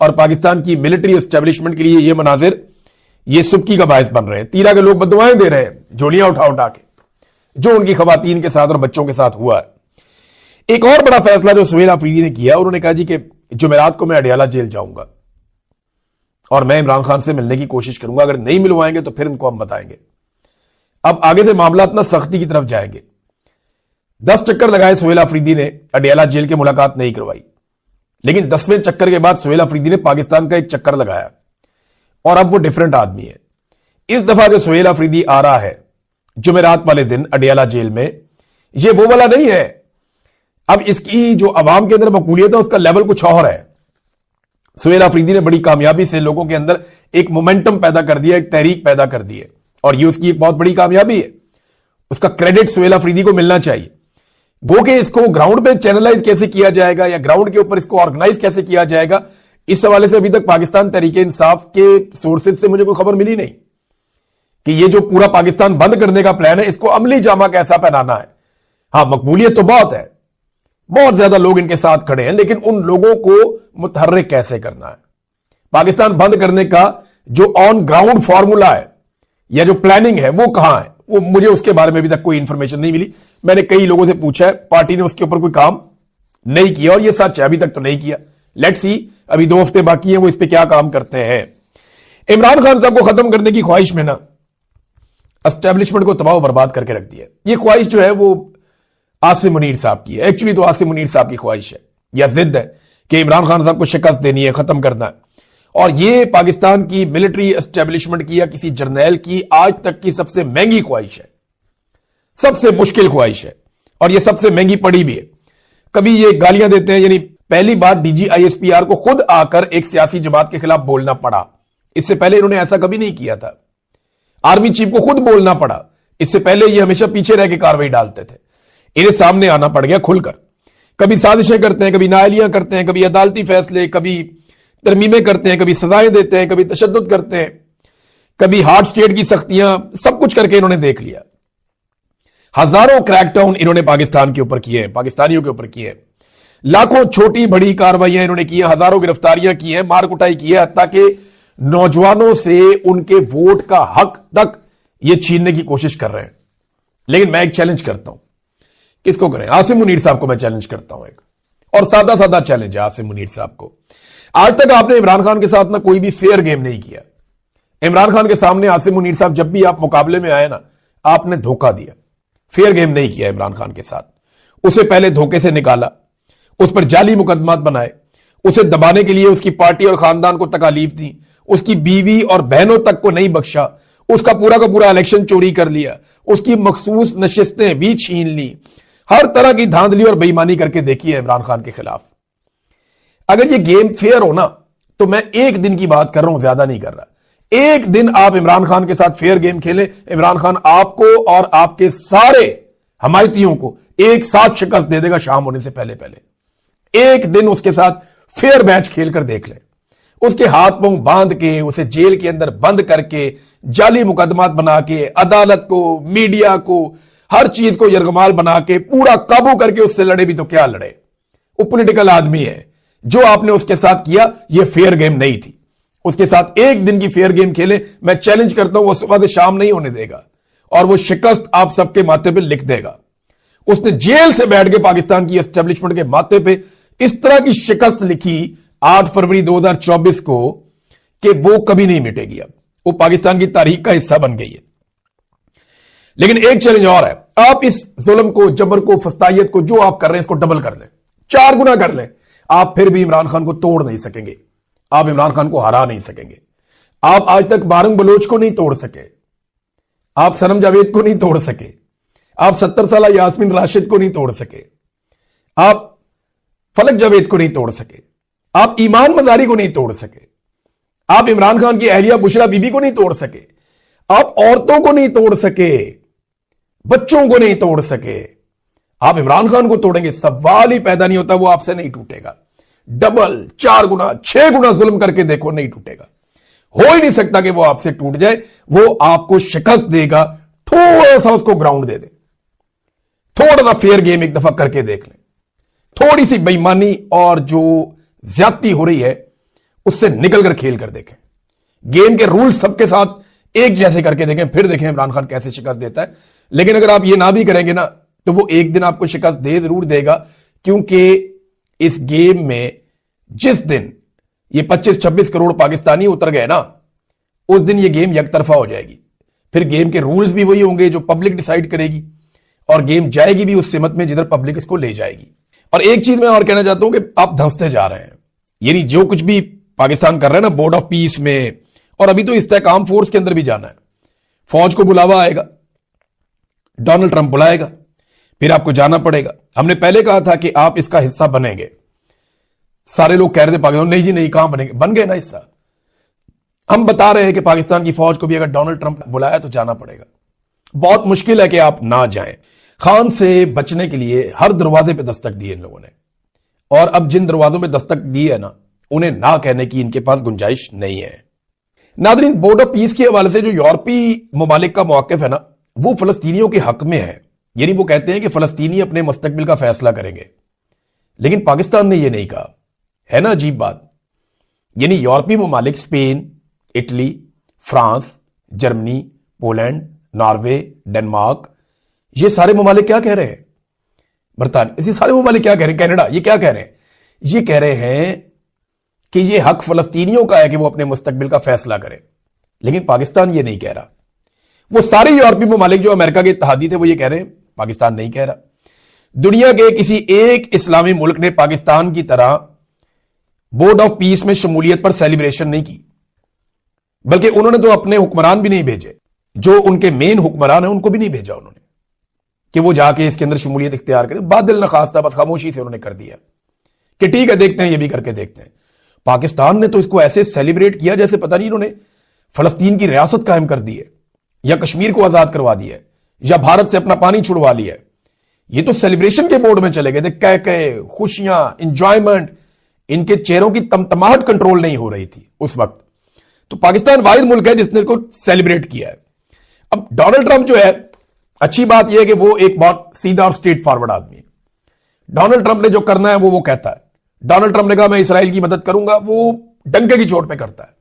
اور پاکستان کی military establishment کے لیے یہ مناظر یہ سبکی کا باعث بن رہے ہیں. تیرا کے لوگ بددعائیں دے رہے ہیں جھولیاں اٹھا اٹھا کے جو ان کی خواتین کے ساتھ اور بچوں کے ساتھ ہوا ہے. ایک اور بڑا فیصلہ جو سہیل آفریدی نے کیا، انہوں نے کہا جی کہ جمعرات کو میں اڈیالہ جیل جاؤں گا اور میں عمران خان سے ملنے کی کوشش کروں گا، اگر نہیں ملوائیں گے تو پھر ان کو ہم بتائیں گے. اب آگے سے معاملات نہ سختی کی طرف جائیں گے. 10 چکر لگائے سہیل آفریدی نے، اڈیالہ جیل کے ملاقات نہیں کروائی، لیکن 10ویں چکر کے بعد سہیل آفریدی نے پاکستان کا ایک چکر لگایا اور اب وہ ڈیفرنٹ آدمی ہے. اس دفعہ جو سہیل آفریدی آ رہا ہے جمعرات والے دن اڈیالہ جیل میں، یہ وہ والا نہیں ہے. اب اس کی جو عوام کے اندر مقبولیت ہے اس کا لیول کچھ اور ہے. سہیل آفریدی نے بڑی کامیابی سے لوگوں کے اندر ایک مومنٹم پیدا کر دیا، ایک تحریک پیدا کر دی ہے، اور یہ اس کی ایک بہت بڑی کامیابی ہے. اس کا کریڈٹ سہیل آفریدی کو ملنا چاہیے. وہ کہ اس کو گراؤنڈ پہ چینلائز کیسے کیا جائے گا یا گراؤنڈ کے اوپر اس کو آرگنائز کیسے کیا جائے گا، اس حوالے سے ابھی تک پاکستان تحریک انصاف کے سورسز سے مجھے کوئی خبر ملی نہیں کہ یہ جو پورا پاکستان بند کرنے کا پلان ہے اس کو عملی جامہ کیسا پہنانا ہے. ہاں مقبولیت تو بہت ہے، بہت زیادہ لوگ ان کے ساتھ کھڑے ہیں، لیکن ان لوگوں کو متحرک کیسے کرنا ہے. پاکستان بند کرنے کا جو آن گراؤنڈ فارمولا ہے یا جو پلاننگ ہے وہ کہاں ہے، وہ مجھے اس کے بارے میں ابھی تک کوئی انفارمیشن نہیں ملی. میں نے کئی لوگوں سے پوچھا ہے، پارٹی نے اس کے اوپر کوئی کام نہیں کیا، اور یہ سچ ہے ابھی تک تو نہیں کیا. لیٹس سی، ابھی 2 ہفتے باقی ہیں، وہ اس پہ کیا کام کرتے ہیں. عمران خان صاحب کو ختم کرنے کی خواہش میں نا اسٹیبلشمنٹ کو تباہ و برباد کر کے رکھ دیا. یہ خواہش جو ہے وہ عاصم منیر صاحب کی ہے. ایکچولی تو عاصم منیر صاحب کی خواہش ہے یا ضد ہے کہ عمران خان صاحب کو شکست دینی ہے، ختم کرنا ہے. اور یہ پاکستان کی ملٹری اسٹیبلشمنٹ کی یا کسی جرنیل کی آج تک کی سب سے مہنگی خواہش ہے، سب سے مشکل خواہش ہے، اور یہ سب سے مہنگی پڑی بھی ہے. کبھی یہ گالیاں دیتے ہیں، یعنی پہلی بات D G I S P R کو خود آ کر ایک سیاسی جماعت کے خلاف بولنا پڑا. اس سے پہلے انہوں نے ایسا کبھی نہیں کیا تھا. آرمی چیف کو خود بولنا پڑا. اس سے پہلے یہ ہمیشہ پیچھے رہ کے کارروائی ڈالتے تھے. انہیں سامنے آنا پڑ گیا کھل کر. کبھی سازشیں کرتے ہیں، کبھی نااہلیاں کرتے ہیں، کبھی عدالتی فیصلے، کبھی ترمیمیں کرتے ہیں، کبھی سزائیں دیتے ہیں، کبھی تشدد کرتے ہیں، کبھی ہارڈ سٹیٹ کی سختیاں، سب کچھ کر کے انہوں نے دیکھ لیا. ہزاروں کریک ڈاؤن انہوں نے پاکستان کے اوپر کیے ہیں، پاکستانیوں کے اوپر کیے ہیں. لاکھوں چھوٹی بڑی کارروائیاں انہوں نے کی ہیں، ہزاروں گرفتاریاں کی ہیں، مار کٹائی کی ہے، حتیٰ کہ نوجوانوں سے ان کے ووٹ کا حق تک یہ چھیننے کی کوشش کر رہے ہیں. لیکن میں ایک چیلنج کرتا ہوں، کس کو کریں؟ عاصم منیر صاحب کو میں چیلنج کرتا ہوں ایک، اور سادہ سادہ چیلنج ہے عاصم منیر صاحب کو. آج تک آپ نے عمران خان کے ساتھ نہ کوئی بھی فیئر گیم نہیں کیا. عمران خان کے سامنے عاصم منیر صاحب جب بھی آپ مقابلے میں آئے نا، آپ نے دھوکہ دیا، فیئر گیم نہیں کیا عمران خان کے ساتھ. اسے پہلے دھوکے سے نکالا، اس پر جعلی مقدمات بنائے، اسے دبانے کے لیے اس کی پارٹی اور خاندان کو تکالیف دی، اس کی بیوی اور بہنوں تک کو نہیں بخشا، اس کا پورا الیکشن چوری کر لیا، اس کی مخصوص نشستیں بھی چھین لی، ہر طرح کی دھاندلی اور بے ایمانی کر کے دیکھی ہے عمران خان کے خلاف. اگر یہ گیم فیئر ہونا تو میں ایک دن کی بات کر رہا ہوں، زیادہ نہیں کر رہا. ایک دن آپ عمران خان کے ساتھ فیئر گیم کھیلیں، عمران خان آپ کو اور آپ کے سارے حمایتیوں کو ایک ساتھ شکست دے دے گا شام ہونے سے پہلے. ایک دن اس کے ساتھ فیئر میچ کھیل کر دیکھ لیں. اس کے ہاتھ پاؤں باندھ کے، اسے جیل کے اندر بند کر کے، جعلی مقدمات بنا کے، عدالت کو، میڈیا کو، ہر چیز کو یرغمال بنا کے پورا قابو کر کے اس سے لڑے بھی تو کیا لڑے. وہ پولیٹیکل آدمی ہے. جو آپ نے اس کے ساتھ کیا یہ فیئر گیم نہیں تھی. اس کے ساتھ ایک دن کی فیئر گیم کھیلیں، میں چیلنج کرتا ہوں وہ صبح سے شام نہیں ہونے دے گا، اور وہ شکست آپ سب کے ماتھے پہ لکھ دے گا. اس نے جیل سے بیٹھ کے پاکستان کی اسٹیبلشمنٹ کے ماتھے پہ اس طرح کی شکست لکھی 8 فروری 2024 کو کہ وہ کبھی نہیں مٹے گی. اب وہ پاکستان کی تاریخ کا حصہ بن گئی ہے. لیکن ایک چیلنج اور ہے، آپ اس ظلم کو، جبر کو، فسطائیت کو جو آپ کر رہے ہیں اس کو ڈبل کر لیں، 4 گنا کر لیں. آپ پھر بھی عمران خان کو توڑ نہیں سکیں گے، آپ عمران خان کو ہرا نہیں سکیں گے. آپ آج تک بارنگ بلوچ کو نہیں توڑ سکے، آپ سنم جاوید کو نہیں توڑ سکے، آپ 70 سالہ یاسمین راشد کو نہیں توڑ سکے، آپ فلک جاوید کو نہیں توڑ سکے، آپ ایمان مزاری کو نہیں توڑ سکے، آپ عمران خان کی اہلیہ بشرا بی بی کو نہیں توڑ سکے، آپ عورتوں کو نہیں توڑ سکے، بچوں کو نہیں توڑ سکے. آپ عمران خان کو توڑیں گے، سوال ہی پیدا نہیں ہوتا، وہ آپ سے نہیں ٹوٹے گا. ڈبل، 4 گنا، 6 گنا ظلم کر کے دیکھو، نہیں ٹوٹے گا. ہو ہی نہیں سکتا کہ وہ آپ سے ٹوٹ جائے. وہ آپ کو شکست دے گا. تھوڑا سا اس کو گراؤنڈ دے دیں، تھوڑا سا فیئر گیم ایک دفعہ کر کے دیکھ لیں. تھوڑی سی بےایمانی اور جو زیادتی ہو رہی ہے اس سے نکل کر کھیل کر دیکھیں, گیم کے رول سب کے ساتھ ایک جیسے کر کے دیکھیں, پھر دیکھیں عمران خان کیسے شکست دیتا ہے. لیکن اگر آپ یہ نہ بھی کریں گے نا تو وہ ایک دن آپ کو شکست دے ضرور دے گا, کیونکہ اس گیم میں جس دن یہ 25-26 کروڑ پاکستانی اتر گئے نا, اس دن یہ گیم یک طرفہ ہو جائے گی. پھر گیم کے رولز بھی وہی ہوں گے جو پبلک ڈیسائیڈ کرے گی, اور گیم جائے گی بھی اس سمت میں جدھر پبلک اس کو لے جائے گی. اور ایک چیز میں اور کہنا چاہتا ہوں کہ آپ دھنستے جا رہے ہیں, یعنی جو کچھ بھی پاکستان کر رہے ہیں نا بورڈ آف پیس میں, اور ابھی تو استحکام فورس کے اندر بھی جانا ہے, فوج کو بلاوا آئے گا, ڈونلڈ ٹرمپ بلائے گا, پھر آپ کو جانا پڑے گا. ہم نے پہلے کہا تھا کہ آپ اس کا حصہ بنیں گے, سارے لوگ کہہ رہے تھے پاکستان, نہیں جی نہیں, کہاں بنیں گے, بن گئے نا حصہ. ہم بتا رہے ہیں کہ پاکستان کی فوج کو بھی اگر ڈونلڈ ٹرمپ بلایا تو جانا پڑے گا. بہت مشکل ہے کہ آپ نہ جائیں. خان سے بچنے کے لیے ہر دروازے پہ دستک دی ان لوگوں نے, اور اب جن دروازوں پہ دستک دی ہے نا, انہیں نہ کہنے کی ان کے پاس گنجائش نہیں ہے. ناظرین, بورڈ آف پیس کے حوالے سے جو یورپی ممالک کا موقف ہے نا, وہ فلسطینیوں کے حق میں ہے. یعنی وہ کہتے ہیں کہ فلسطینی اپنے مستقبل کا فیصلہ کریں گے, لیکن پاکستان نے یہ نہیں کہا. ہے نا عجیب بات. یعنی یورپی ممالک Spain, Italy, France, Germany, Poland, Norway, Denmark, یہ سارے ممالک کیا کہہ رہے ہیں؟ برطانیہ, یہ سارے ممالک کیا کہہ رہے ہیں؟ کینیڈا, یہ کیا کہہ رہے ہیں؟ یہ کہہ رہے ہیں کہ یہ حق فلسطینیوں کا ہے کہ وہ اپنے مستقبل کا فیصلہ کریں. لیکن پاکستان یہ نہیں کہہ رہا. وہ سارے یورپی ممالک جو امریکہ کے اتحادی تھے وہ یہ کہہ رہے ہیں, پاکستان نہیں کہہ رہا. دنیا کے کسی ایک اسلامی ملک نے پاکستان کی طرح بورڈ آف پیس میں شمولیت پر سیلیبریشن نہیں کی, بلکہ انہوں نے تو اپنے حکمران بھی نہیں بھیجے, جو ان کے مین حکمران ہیں ان کو بھی نہیں بھیجا انہوں نے کہ وہ جا کے اس کے اندر شمولیت اختیار کریں. بات دل نخواستہ, بس خاموشی سے انہوں نے کر دیا کہ ٹھیک ہے دیکھتے ہیں, یہ بھی کر کے دیکھتے ہیں. پاکستان نے تو اس کو ایسے سیلیبریٹ کیا جیسے پتہ نہیں انہوں نے فلسطین کی ریاست قائم کر دی ہے, یا کشمیر کو آزاد کروا دیا ہے, یا بھارت سے اپنا پانی چھڑوا لیا ہے. یہ تو سیلیبریشن کے موڈ میں چلے گئے تھے, کہہ خوشیاں, انجوائمنٹ, ان کے چہروں کی تمتماہٹ کنٹرول نہیں ہو رہی تھی اس وقت. تو پاکستان واحد ملک ہے جس نے اس کو سیلیبریٹ کیا ہے. اب ڈونلڈ ٹرمپ جو ہے, اچھی بات یہ ہے کہ وہ ایک بہت سیدھا اور سٹریٹ فارورڈ آدمی ہے. ڈونلڈ ٹرمپ نے جو کرنا ہے وہ کہتا ہے. ڈونلڈ ٹرمپ نے کہا میں اسرائیل کی مدد کروں گا, وہ ڈنکے کی چوٹ پہ کرتا ہے.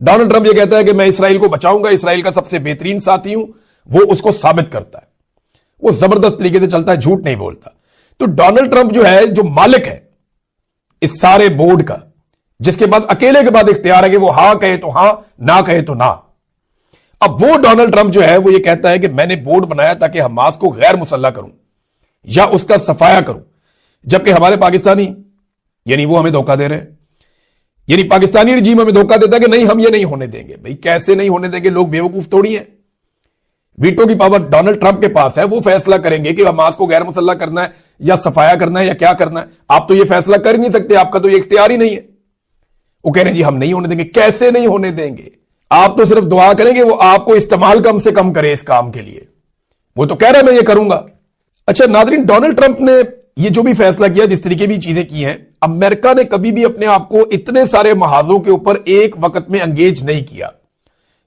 ڈونلڈ ٹرمپ یہ کہتا ہے کہ میں اسرائیل کو بچاؤں گا, اسرائیل کا سب سے بہترین ساتھی ہوں, وہ اس کو ثابت کرتا ہے. وہ زبردست طریقے سے چلتا ہے, جھوٹ نہیں بولتا. تو ڈونلڈ ٹرمپ جو ہے, جو مالک ہے اس سارے بورڈ کا, جس کے بعد اکیلے کے بعد اختیار ہے کہ وہ ہاں کہے تو ہاں, نہ کہے تو نہ. اب وہ ڈونلڈ ٹرمپ جو ہے وہ یہ کہتا ہے کہ میں نے بورڈ بنایا تاکہ حماس کو غیر مسلح کروں یا اس کا صفایا کروں, جبکہ ہمارے پاکستانی یعنی وہ ہمیں دھوکہ دے رہے ہیں. یعنی پاکستانی رجیم ہمیں دھوکہ دیتا ہے کہ نہیں ہم یہ نہیں ہونے دیں گے. بھئی کیسے نہیں ہونے دیں گے؟ لوگ بیوقوف تھوڑی ہیں. ویٹو کی پاور ڈونلڈ ٹرمپ کے پاس ہے, وہ فیصلہ کریں گے کہ حماس کو غیر مسلح کرنا ہے یا صفایا کرنا ہے یا کیا کرنا ہے. آپ تو یہ فیصلہ کر نہیں سکتے, آپ کا تو یہ اختیار ہی نہیں ہے. وہ کہہ رہے ہیں جی ہم نہیں ہونے دیں گے. کیسے نہیں ہونے دیں گے؟ آپ تو صرف دعا کریں گے وہ آپ کو استعمال کم سے کم کرے اس کام کے لیے. وہ تو کہہ رہا ہے میں یہ کروں گا. اچھا ناظرین, ڈونلڈ ٹرمپ نے یہ جو بھی فیصلہ کیا, جس طریقے بھی چیزیں کی ہیں, امریکہ نے کبھی بھی اپنے آپ کو اتنے سارے محاذوں کے اوپر ایک وقت میں انگیج نہیں کیا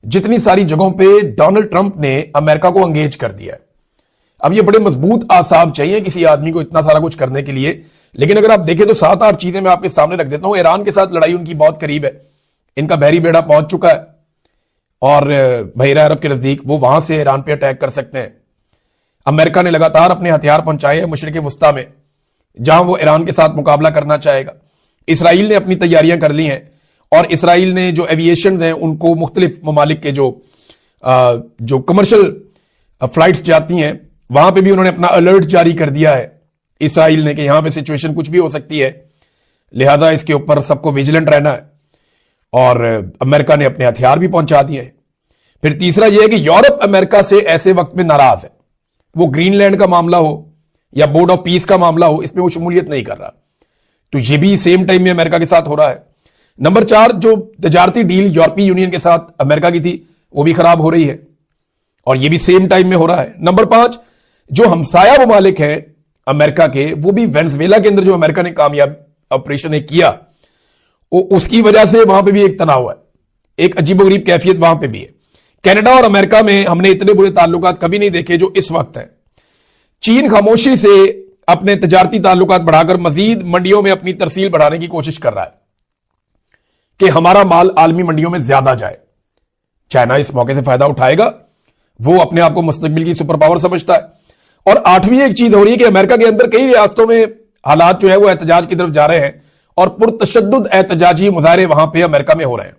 جتنی ساری جگہوں پہ ڈونلڈ ٹرمپ نے امریکہ کو انگیج کر دیا ہے. اب یہ بڑے مضبوط اعصاب چاہیے کسی آدمی کو اتنا سارا کچھ کرنے کے لیے. لیکن اگر آپ دیکھیں تو 7-8 چیزیں میں آپ کے سامنے رکھ دیتا ہوں. ایران کے ساتھ لڑائی ان کی بہت قریب ہے, ان کا بحری بیڑا پہنچ چکا ہے, اور بحیرہ عرب کے نزدیک وہ وہاں سے ایران پہ اٹیک کر سکتے ہیں. امریکہ نے لگاتار اپنے ہتھیار پہنچائے ہیں مشرق وسطیٰ میں, جہاں وہ ایران کے ساتھ مقابلہ کرنا چاہے گا. اسرائیل نے اپنی تیاریاں کر لی ہیں, اور اسرائیل نے جو ایویشنز ہیں ان کو مختلف ممالک کے جو کمرشل فلائٹس جاتی ہیں وہاں پہ بھی انہوں نے اپنا الرٹ جاری کر دیا ہے اسرائیل نے, کہ یہاں پہ سچویشن کچھ بھی ہو سکتی ہے, لہذا اس کے اوپر سب کو ویجیلنٹ رہنا ہے. اور امریکہ نے اپنے ہتھیار بھی پہنچا دیے ہیں. پھر تیسرا یہ ہے کہ یورپ امریکہ سے ایسے وقت میں ناراض ہے. وہ گرین لینڈ کا معاملہ ہو یا بورڈ آف پیس کا معاملہ ہو, اس میں وہ شمولیت نہیں کر رہا. تو یہ بھی سیم ٹائم میں امریکہ کے ساتھ ہو رہا ہے. نمبر 4, جو تجارتی ڈیل یورپی یونین کے ساتھ امریکہ کی تھی وہ بھی خراب ہو رہی ہے, اور یہ بھی سیم ٹائم میں ہو رہا ہے. نمبر 5, جو ہمسایہ ممالک ہیں امریکہ کے, وہ بھی وینزویلا کے اندر جو امریکہ نے کامیاب آپریشن کیا, اس کی وجہ سے وہاں پہ بھی ایک تناؤ ہے, ایک عجیب و غریب کیفیت وہاں پہ بھی ہے. کینیڈا اور امریکہ میں ہم نے اتنے برے تعلقات کبھی نہیں دیکھے جو اس وقت ہیں. چین خاموشی سے اپنے تجارتی تعلقات بڑھا کر مزید منڈیوں میں اپنی ترسیل بڑھانے کی کوشش کر رہا ہے. کہ ہمارا مال عالمی منڈیوں میں زیادہ جائے. چائنا اس موقع سے فائدہ اٹھائے گا. وہ اپنے آپ کو مستقبل کی سپر پاور سمجھتا ہے. اور آٹھویں ایک چیز ہو رہی ہے کہ امریکہ کے اندر کئی ریاستوں میں حالات جو ہے وہ احتجاج کی طرف جا رہے ہیں اور پرتشدد احتجاجی مظاہرے وہاں پہ امریکہ میں ہو رہے ہیں.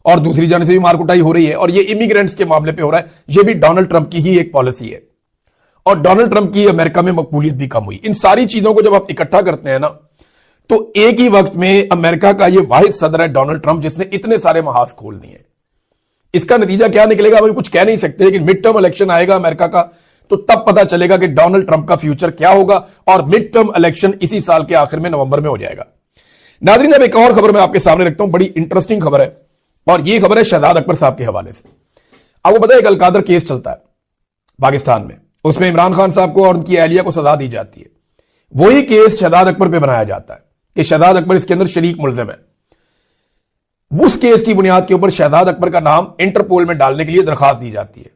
اور دوسری جانب سے بھی مار کٹائی ہو رہی ہے. اور یہ امیگرینٹس کے معاملے پہ ہو رہا ہے. یہ بھی ڈونلڈ ٹرمپ کی ہی ایک پالیسی ہے. اور ڈونلڈ ٹرمپ کی امریکہ میں مقبولیت بھی کم ہوئی. ان ساری چیزوں کو جب آپ اکٹھا کرتے ہیں نا تو ایک ہی وقت میں امریکہ کا یہ واحد صدر ہے ڈونلڈ ٹرمپ جس نے اتنے سارے محاذ کھول دیے ہیں. اس کا نتیجہ کیا نکلے گا ہم کچھ کہہ نہیں سکتے, لیکن مڈ ٹرم الیکشن آئے گا امریکہ کا تو تب پتا چلے گا کہ ڈونلڈ ٹرمپ کا فیوچر کیا ہوگا. اور مڈ ٹرم الیکشن اسی سال کے آخر میں نومبر میں ہو جائے گا. ناظرین اب ایک اور خبر میں آپ کے سامنے رکھتا ہوں, بڑی انٹرسٹنگ خبر ہے, اور یہ خبر ہے شہزاد اکبر صاحب کے حوالے سے. آپ کو پتا ہے ایک القادر کیس چلتا ہے پاکستان میں, اس میں عمران خان صاحب کو اور ان کی اہلیہ کو سزا دی جاتی ہے. وہی کیس شہزاد اکبر پہ بنایا جاتا ہے کہ شہزاد اکبر اس کے اندر شریک ملزم ہے. اس کیس کی بنیاد کے اوپر شہزاد اکبر کا نام انٹرپول میں ڈالنے کے لیے درخواست دی جاتی ہے.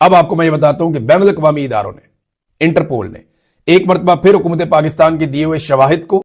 اب آپ کو میں یہ بتاتا ہوں کہ بین الاقوامی اداروں نے, انٹرپول نے ایک مرتبہ پھر حکومت پاکستان کے دیے ہوئے شواہد کو